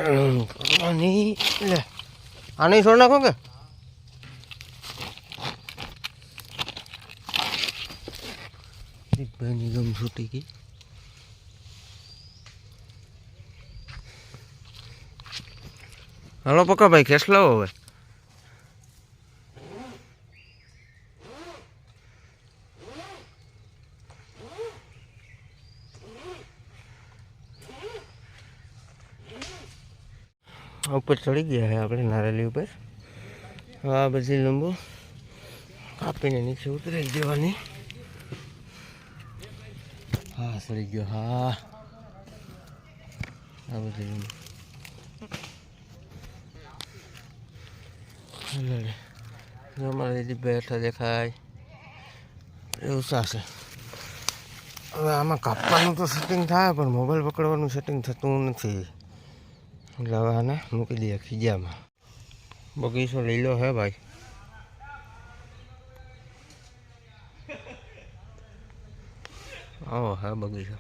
ले आने छोड़ नाखो के निगम छूटी की हलो पक्का भाई खेस लो હવે ऊपर चढ़ी गया है अपने नारेली ऊपर आ बजी लंबू कापीने नीचे उतरी देवानी हाँ चढ़ी गयो हाँ आ बजी लंबू हमारे दीदी बैठा देखाय એવું છે હવે આમાં કાપવાનું તો સેટિંગ થાય પણ મોબાઈલ પકડવાનું સેટિંગ થતું નથી એટલે હવે આને મૂકી દઈએ ખીજામાં બગીચો લીલો હે ભાઈ આવો હે બગીચો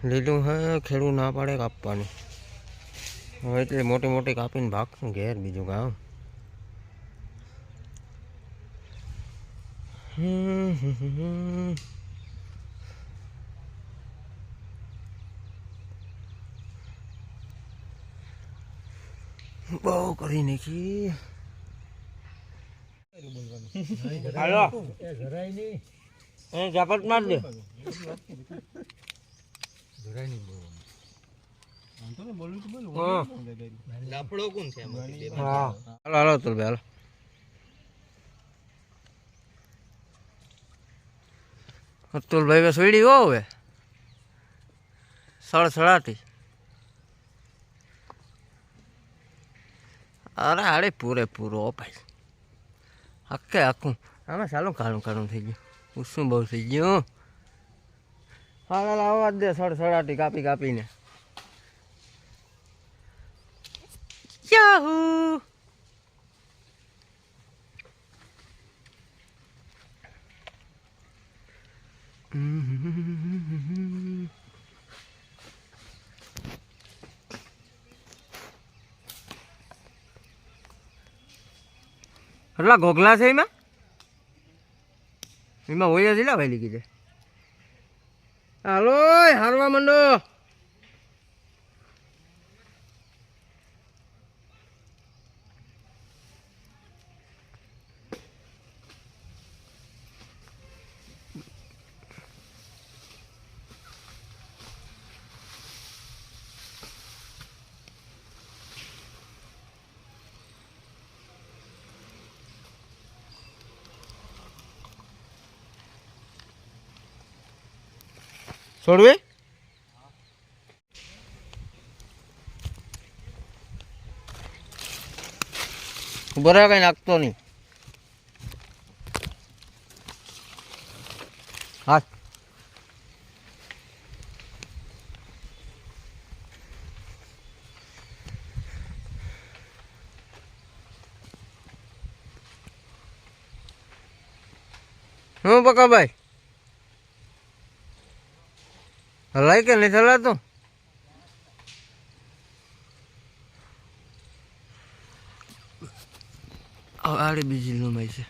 લીલું હે ખેડૂત ના પાડે કાપવાની હવે એટલે મોટી મોટી કાપીને ભાગશું ઘેર બીજું ગામ બહુ કરી નાખી હાલો જરાય નહીં એ ઝાપટ માર દે જરાય નહીં બોલવાનું બોલું તો બોલું લાપડો કોણ છે હા હાલો હાલો તો હાલો અતુલ ભાઈ સોયડી હો હવે સળસળાટી અરે હાડે પૂરેપૂરો ભાઈ આખે આખું આમાં ચાલો કાળું કાળું થઈ ગયું ઉસું બહુ થઈ ગયું હા આવવા દે સળસળાટી કાપી કાપીને યાહૂ કેટલા ઘોઘલા છે એમાં હોય જ લા ભાઈ લીધી છે હાલો હારવા માંડો છોડવે બરાબર કઈ નાખતો નહીં હાથ હું પકા ભાઈ હલાય કે નહીં હલાતું આડે બીજી લંબાઈ છે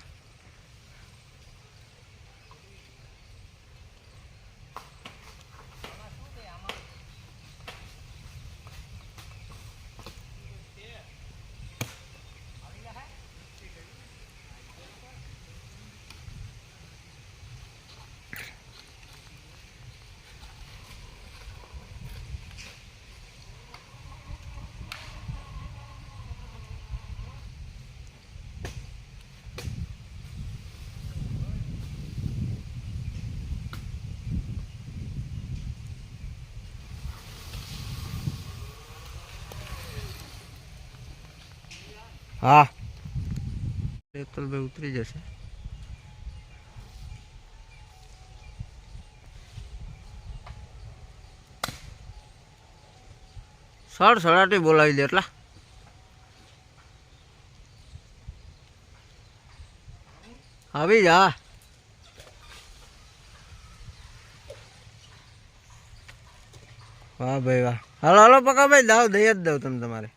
हाँ रेतल भाई उतरी जैसे सड़सड़ाटी बोलावी दे एटला આવી જા વાહ ભાઈ વાહ હાલો હાલો પકાભાઈ દાવ દઈ જ દઉં તમે તમારે